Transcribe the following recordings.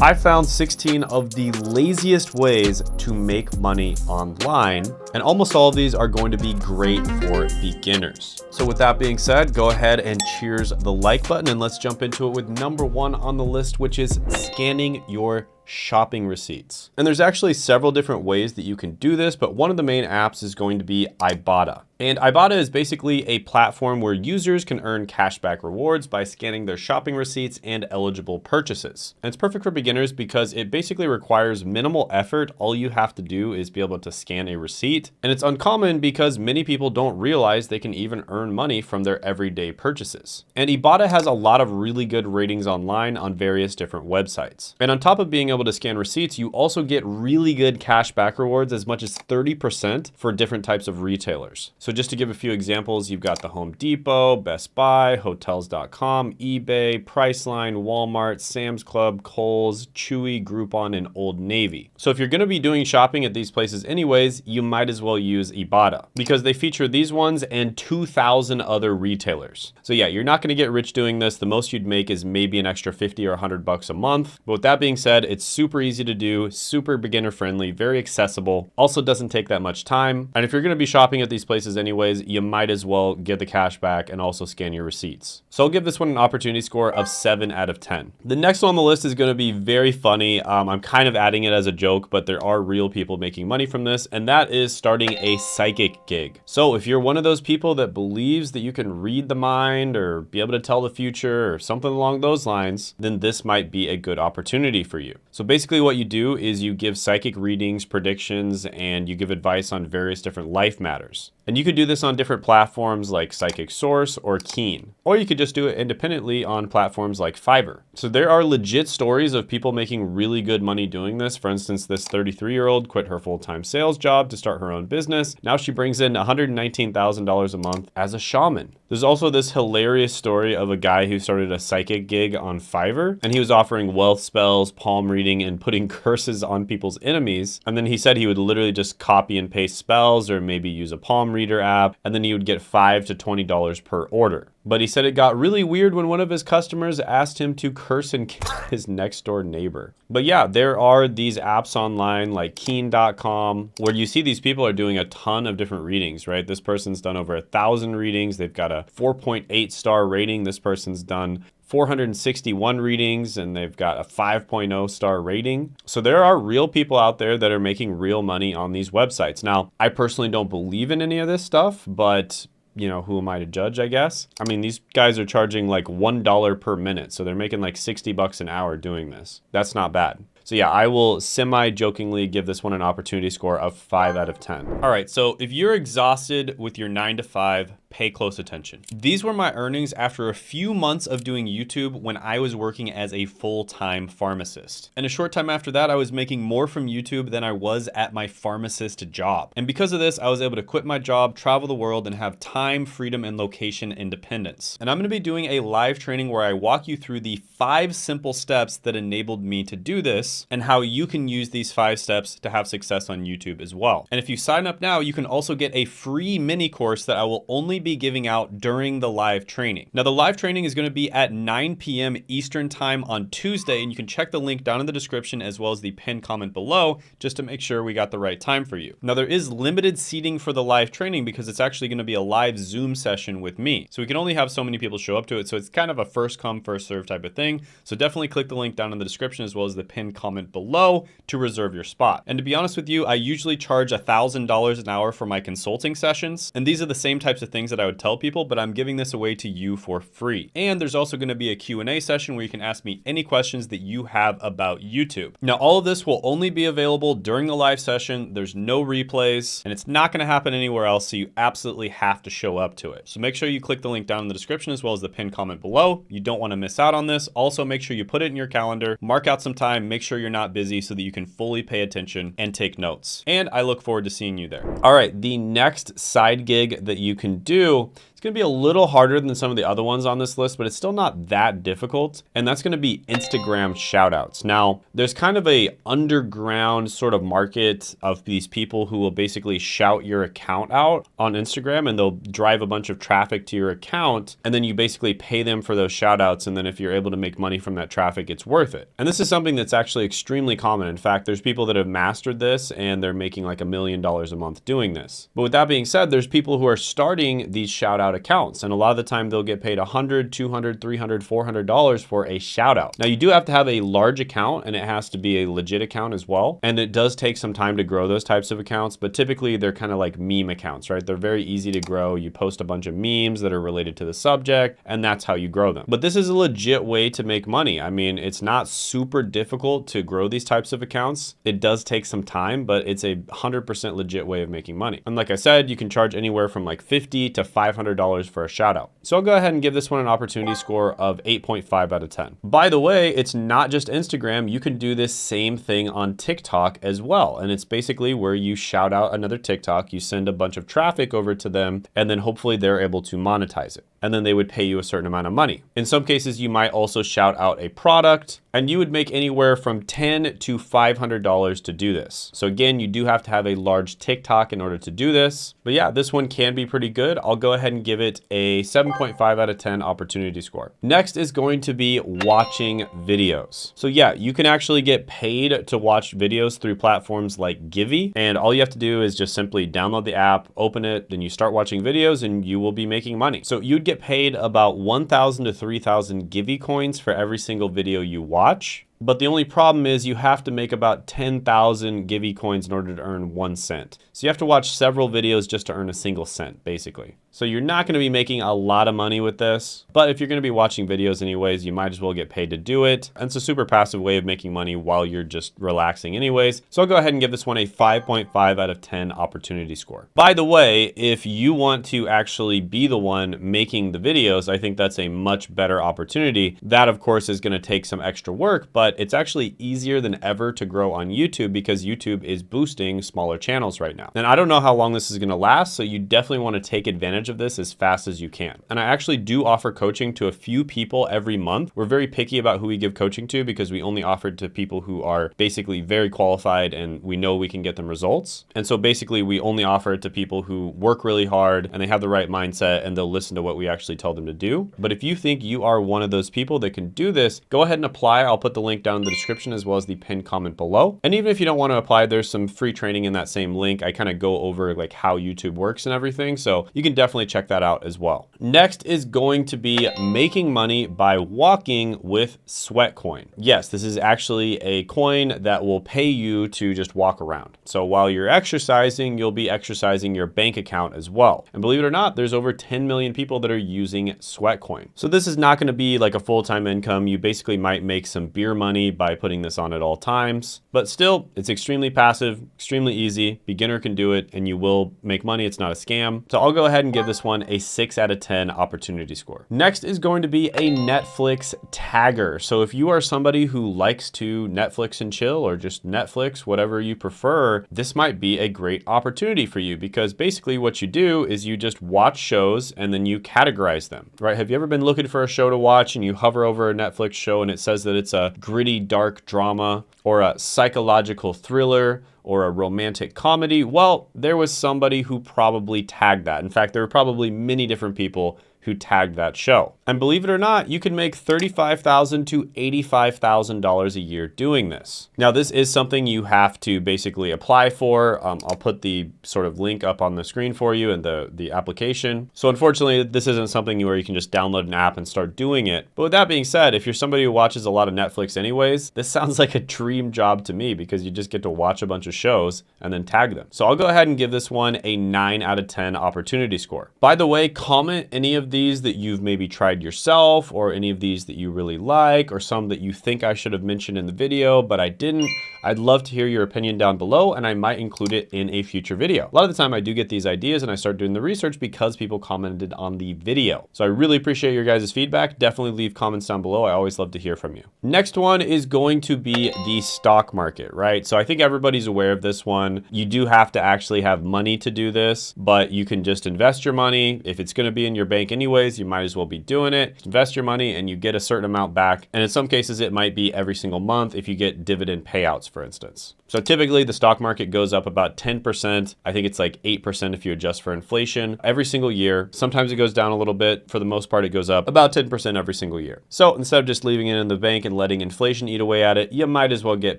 I found 16 of the laziest ways to make money online, and almost all of these are going to be great for beginners. So with that being said, go ahead and cheers the like button, and let's jump into it with number 1 on the list, which is scanning your shopping receipts. And there's actually several different ways that you can do this, but one of the main apps is going to be Ibotta. And Ibotta is basically a platform where users can earn cashback rewards by scanning their shopping receipts and eligible purchases. And it's perfect for beginners because it basically requires minimal effort. All you have to do is be able to scan a receipt. And it's uncommon because many people don't realize they can even earn money from their everyday purchases. And Ibotta has a lot of really good ratings online on various different websites. And on top of being able to scan receipts, you also get really good cashback rewards, as much as 30% for different types of retailers. So just to give a few examples, you've got the Home Depot, Best Buy, Hotels.com, eBay, Priceline, Walmart, Sam's Club, Kohl's, Chewy, Groupon, and Old Navy. So if you're going to be doing shopping at these places anyways, you might as well use Ibotta because they feature these ones and 2,000 other retailers. So yeah, you're not going to get rich doing this. The most you'd make is maybe an extra 50 or 100 bucks a month. But with that being said, it's super easy to do, super beginner friendly, very accessible, also doesn't take that much time. And if you're going to be shopping at these places anyways, you might as well get the cash back and also scan your receipts. So I'll give this one an opportunity score of 7 out of 10. The next one on the list is going to be very funny. I'm kind of adding it as a joke, but there are real people making money from this, and that is starting a psychic gig. So if you're one of those people that believes that you can read the mind or be able to tell the future or something along those lines, then this might be a good opportunity for you. So basically what you do is you give psychic readings, predictions, and you give advice on various different life matters. And you could do this on different platforms like Psychic Source or Keen, or you could just do it independently on platforms like Fiverr. So there are legit stories of people making really good money doing this. For instance, this 33-year-old quit her full-time sales job to start her own business. Now she brings in $119,000 a month as a shaman. There's also this hilarious story of a guy who started a psychic gig on Fiverr, and he was offering wealth spells, palm reading, and putting curses on people's enemies. And then he said he would literally just copy and paste spells or maybe use a palm reader app, and then he would get $5 to $20 per order. But he said it got really weird when one of his customers asked him to curse and kill his next door neighbor. But yeah, there are these apps online like Keen.com where you see these people are doing a ton of different readings, right? This person's done over 1,000 readings. They've got a 4.8 star rating. This person's done 461 readings and they've got a 5.0 star rating. So there are real people out there that are making real money on these websites. Now, I personally don't believe in any of this stuff, but you know, who am I to judge, I guess? I mean, these guys are charging like $1 per minute. So they're making like 60 bucks an hour doing this. That's not bad. So yeah, I will semi-jokingly give this one an opportunity score of 5 out of 10. All right, so if you're exhausted with your 9 to 5, pay close attention. These were my earnings after a few months of doing YouTube when I was working as a full-time pharmacist. And a short time after that, I was making more from YouTube than I was at my pharmacist job. And because of this, I was able to quit my job, travel the world, and have time, freedom, and location independence. And I'm gonna be doing a live training where I walk you through the 5 simple steps that enabled me to do this and how you can use these 5 steps to have success on YouTube as well. And if you sign up now, you can also get a free mini course that I will only be giving out during the live training. Now, the live training is going to be at 9 p.m. Eastern time on Tuesday, and you can check the link down in the description as well as the pinned comment below just to make sure we got the right time for you. Now, there is limited seating for the live training because it's actually going to be a live Zoom session with me. So we can only have so many people show up to it. So it's kind of a first come, first serve type of thing. So definitely click the link down in the description as well as the pinned comment below to reserve your spot. And to be honest with you, I usually charge $1,000 an hour for my consulting sessions. And these are the same types of things that I would tell people, but I'm giving this away to you for free. And there's also going to be a Q&A session where you can ask me any questions that you have about YouTube. Now, all of this will only be available during the live session. There's no replays, and it's not going to happen anywhere else, so you absolutely have to show up to it. So make sure you click the link down in the description as well as the pinned comment below. You don't want to miss out on this. Also, make sure you put it in your calendar, mark out some time, make sure you're not busy so that you can fully pay attention and take notes. And I look forward to seeing you there. All right, the next side gig that you can do, It's gonna be a little harder than some of the other ones on this list, but it's still not that difficult. And that's gonna be Instagram shoutouts. Now, there's kind of a underground sort of market of these people who will basically shout your account out on Instagram, and they'll drive a bunch of traffic to your account, and then you basically pay them for those shoutouts, and then if you're able to make money from that traffic, it's worth it. And this is something that's actually extremely common. In fact, there's people that have mastered this and they're making like $1 million a month doing this. But with that being said, there's people who are starting these shout out accounts, and a lot of the time they'll get paid $100, $200, $300, $400 for a shout out. Now you do have to have a large account, and it has to be a legit account as well. And it does take some time to grow those types of accounts, but typically they're kind of like meme accounts, right? They're very easy to grow. You post a bunch of memes that are related to the subject, and that's how you grow them. But this is a legit way to make money. I mean, it's not super difficult to grow these types of accounts. It does take some time, but it's a 100% legit way of making money. And like I said, you can charge anywhere from like $50 to $500 for a shout out. So I'll go ahead and give this one an opportunity score of 8.5 out of 10. By the way, it's not just Instagram. You can do this same thing on TikTok as well. And it's basically where you shout out another TikTok, you send a bunch of traffic over to them, and then hopefully they're able to monetize it. And then they would pay you a certain amount of money. In some cases, you might also shout out a product, and you would make anywhere from $10 to $500 to do this. So again, you do have to have a large TikTok in order to do this. But yeah, this one can be pretty good. I'll go ahead and give it a 7.5 out of 10 opportunity score. Next is going to be watching videos. So yeah, you can actually get paid to watch videos through platforms like Givey. And all you have to do is just simply download the app, open it, then you start watching videos, and you will be making money. So you'd get paid about 1,000 to 3,000 Givey coins for every single video you watch. But the only problem is you have to make about 10,000 Givey coins in order to earn 1 cent. So you have to watch several videos just to earn a single cent, basically. So you're not going to be making a lot of money with this, but if you're going to be watching videos anyways, you might as well get paid to do it. And it's a super passive way of making money while you're just relaxing anyways. So I'll go ahead and give this one a 5.5 out of 10 opportunity score. By the way, if you want to actually be the one making the videos, I think that's a much better opportunity. That of course is going to take some extra work, but it's actually easier than ever to grow on YouTube because YouTube is boosting smaller channels right now. And I don't know how long this is going to last, so you definitely want to take advantage of this as fast as you can. And I actually do offer coaching to a few people every month. We're very picky about who we give coaching to because we only offer it to people who are basically very qualified and we know we can get them results. And so basically we only offer it to people who work really hard and they have the right mindset and they'll listen to what we actually tell them to do. But if you think you are one of those people that can do this, go ahead and apply. I'll put the link down in the description as well as the pinned comment below. And even if you don't want to apply, there's some free training in that same link. I kind of go over like how YouTube works and everything. So you can definitely check that out as well. Next is going to be making money by walking with Sweatcoin. Yes, this is actually a coin that will pay you to just walk around. So while you're exercising, you'll be exercising your bank account as well. And believe it or not, there's over 10 million people that are using Sweatcoin. So this is not going to be like a full-time income. You basically might make some beer money by putting this on at all times, but still it's extremely passive, extremely easy. Beginner can do it and you will make money. It's not a scam. So I'll go ahead and give this one a 6 out of 10 opportunity score. Next is going to be a Netflix tagger. So if you are somebody who likes to Netflix and chill or just Netflix, whatever you prefer, this might be a great opportunity for you because basically what you do is you just watch shows and then you categorize them, right? Have you ever been looking for a show to watch and you hover over a Netflix show and it says that it's a gritty, dark drama or a psychological thriller or a romantic comedy? Well, there was somebody who probably tagged that. In fact, there were probably many different people who tagged that show. And believe it or not, you can make $35,000 to $85,000 a year doing this. Now, this is something you have to basically apply for. I'll put the sort of link up on the screen for you and the application. So unfortunately, this isn't something where you can just download an app and start doing it. But with that being said, if you're somebody who watches a lot of Netflix anyways, this sounds like a dream job to me because you just get to watch a bunch of shows and then tag them. So I'll go ahead and give this one a 9 out of 10 opportunity score. By the way, comment any of these that you've maybe tried yourself or any of these that you really like or some that you think I should have mentioned in the video, but I didn't. I'd love to hear your opinion down below, and I might include it in a future video. A lot of the time I do get these ideas and I start doing the research because people commented on the video. So I really appreciate your guys' feedback. Definitely leave comments down below. I always love to hear from you. Next one is going to be the stock market, right? So I think everybody's aware of this one. You do have to actually have money to do this, but you can just invest your money. If it's going to be in your bank anyways, you might as well be doing it. Invest your money and you get a certain amount back. And in some cases, it might be every single month if you get dividend payouts, for instance. So typically the stock market goes up about 10%. I think it's like 8% if you adjust for inflation every single year. Sometimes it goes down a little bit. For the most part, it goes up about 10% every single year. So instead of just leaving it in the bank and letting inflation eat away at it, you might as well get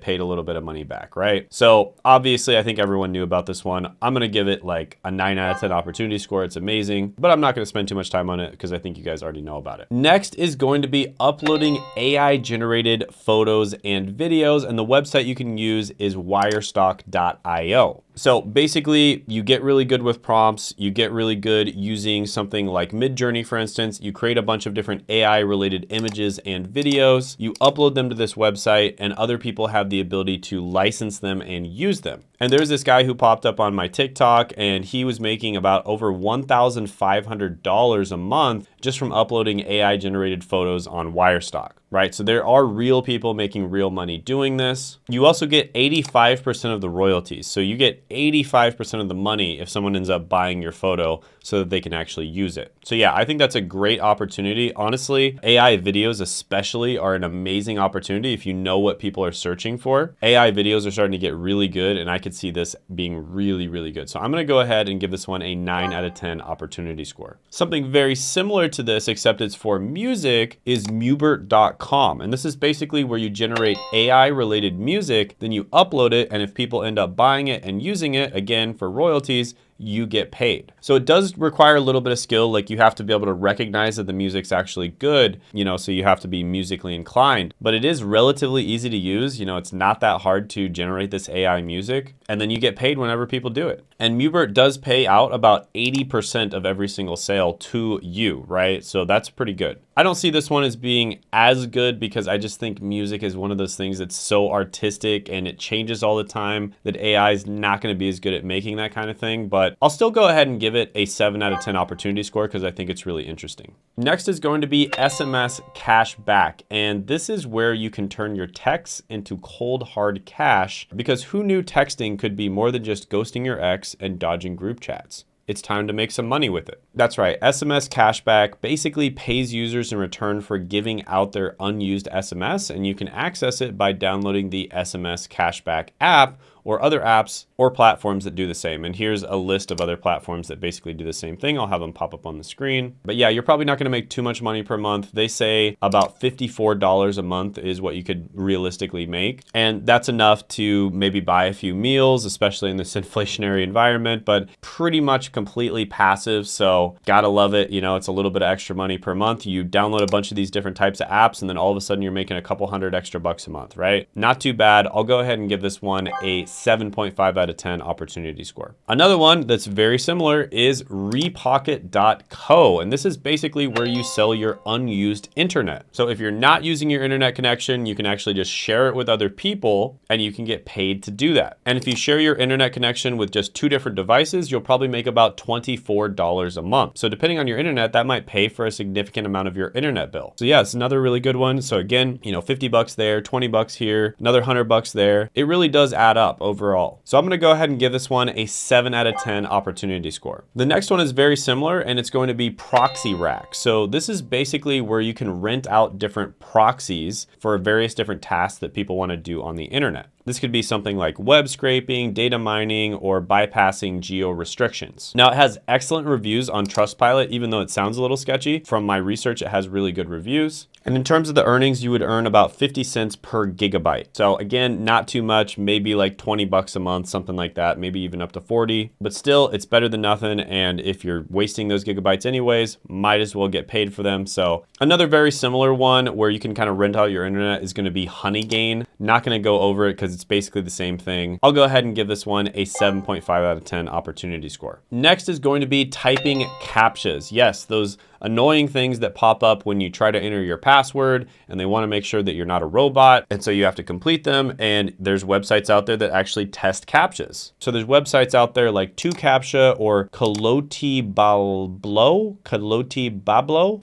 paid a little bit of money back, right? So obviously I think everyone knew about this one. I'm going to give it like a 9 out of 10 opportunity score. It's amazing, but I'm not going to spend too much time on it because I think you guys already know about it. Next is going to be uploading AI generated photos and videos. And the website you can use is wirestock.io. So basically you get really good with prompts. You get really good using something like Midjourney, for instance. You create a bunch of different AI related images and videos. You upload them to this website and other people have the ability to license them and use them. And there's this guy who popped up on my TikTok and he was making about over $1,500 a month just from uploading AI generated photos on Wirestock, right? So there are real people making real money doing this. You also get 85% of the royalties. So you get 85% of the money if someone ends up buying your photo so that they can actually use it. So yeah, I think that's a great opportunity. Honestly, AI videos especially are an amazing opportunity if you know what people are searching for. AI videos are starting to get really good and I could see this being really, really good. So I'm gonna go ahead and give this one a 9 out of 10 opportunity score. Something very similar to this, except it's for music, is Mubert.com. And this is basically where you generate AI related music, then you upload it, and if people end up buying it and using it, again, for royalties, you get paid. So it does require a little bit of skill. Like you have to be able to recognize that the music's actually good, you know, so you have to be musically inclined, but it is relatively easy to use. You know, it's not that hard to generate this AI music, and then you get paid whenever people do it. And Mubert does pay out about 80% of every single sale to you, right? So that's pretty good. I don't see this one as being as good because I just think music is one of those things that's so artistic and it changes all the time that AI is not going to be as good at making that kind of thing. But I'll still go ahead and give it a 7 out of 10 opportunity score because I think it's really interesting. Next is going to be SMS cash back. And this is where you can turn your texts into cold hard cash, because who knew texting could be more than just ghosting your ex and dodging group chats? It's time to make some money with it. That's right, SMS cashback basically pays users in return for giving out their unused SMS, and you can access it by downloading the SMS cashback app or other apps or platforms that do the same. And here's a list of other platforms that basically do the same thing. I'll have them pop up on the screen. But yeah, you're probably not gonna make too much money per month. They say about $54 a month is what you could realistically make. And that's enough to maybe buy a few meals, especially in this inflationary environment, but pretty much completely passive. So gotta love it. You know, it's a little bit of extra money per month. You download a bunch of these different types of apps and then all of a sudden you're making a couple $100 extra bucks a month, right? Not too bad. I'll go ahead and give this one a 7.5 out of 10 opportunity score. Another one that's very similar is repocket.co. And this is basically where you sell your unused internet. So if you're not using your internet connection, you can actually just share it with other people and you can get paid to do that. And if you share your internet connection with just 2 different devices, you'll probably make about $24 a month. So depending on your internet, that might pay for a significant amount of your internet bill. So yeah, it's another really good one. So again, you know, 50 bucks there, 20 bucks here, another 100 bucks there. It really does add up overall. So I'm gonna go ahead and give this one a 7 out of 10 opportunity score. The next one is very similar and it's going to be Proxy Rack. So this is basically where you can rent out different proxies for various different tasks that people wanna do on the internet. This could be something like web scraping, data mining, or bypassing geo restrictions. Now it has excellent reviews on Trustpilot, even though it sounds a little sketchy. From my research, it has really good reviews. And in terms of the earnings, you would earn about 50 cents per gigabyte. So again, not too much, maybe like 20 bucks a month, something like that, maybe even up to 40, but still it's better than nothing. And if you're wasting those gigabytes anyways, might as well get paid for them. So another very similar one where you can kind of rent out your internet is gonna be Honeygain. Not gonna go over it because it's basically the same thing. I'll go ahead and give this one a 7.5 out of 10 opportunity score. Next is going to be typing CAPTCHAs. Yes, those annoying things that pop up when you try to enter your password, and they want to make sure that you're not a robot. And so you have to complete them. And there's websites out there that actually test CAPTCHAs. So there's websites out there like 2CAPTCHA or Kalotibablo,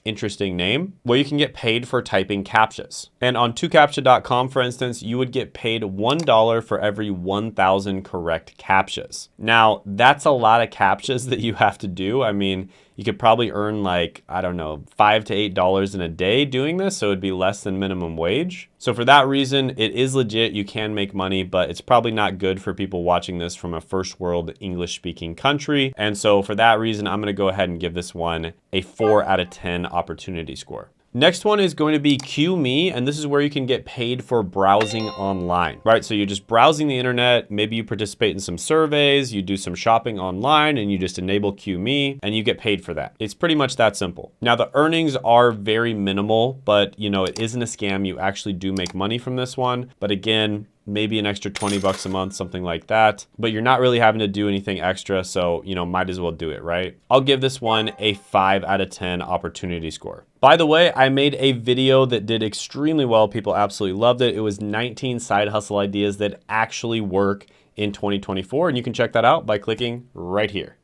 interesting name, where you can get paid for typing CAPTCHAs. And on 2CAPTCHA.com, for instance, you would get paid $1 for every 1,000 correct CAPTCHAs. Now, that's a lot of CAPTCHAs that you have to do. I mean, you could probably earn like, I don't know, $5 to $8 in a day doing this, so it'd be less than minimum wage. So for that reason, it is legit. You can make money, but it's probably not good for people watching this from a first world English speaking country. And so for that reason, I'm gonna go ahead and give this one a 4 out of 10 opportunity score. Next one is going to be QMe, and this is where you can get paid for browsing online, right? So you're just browsing the internet, maybe you participate in some surveys, you do some shopping online, and you just enable QMe, and you get paid for that. It's pretty much that simple. Now, the earnings are very minimal, but you know, it isn't a scam. You actually do make money from this one. But again, maybe an extra 20 bucks a month, something like that. But you're not really having to do anything extra, so you know, might as well do it, right? I'll give this one a 5 out of 10 opportunity score. By the way, I made a video that did extremely well. People absolutely loved it. It was 19 side hustle ideas that actually work in 2024, and you can check that out by clicking right here.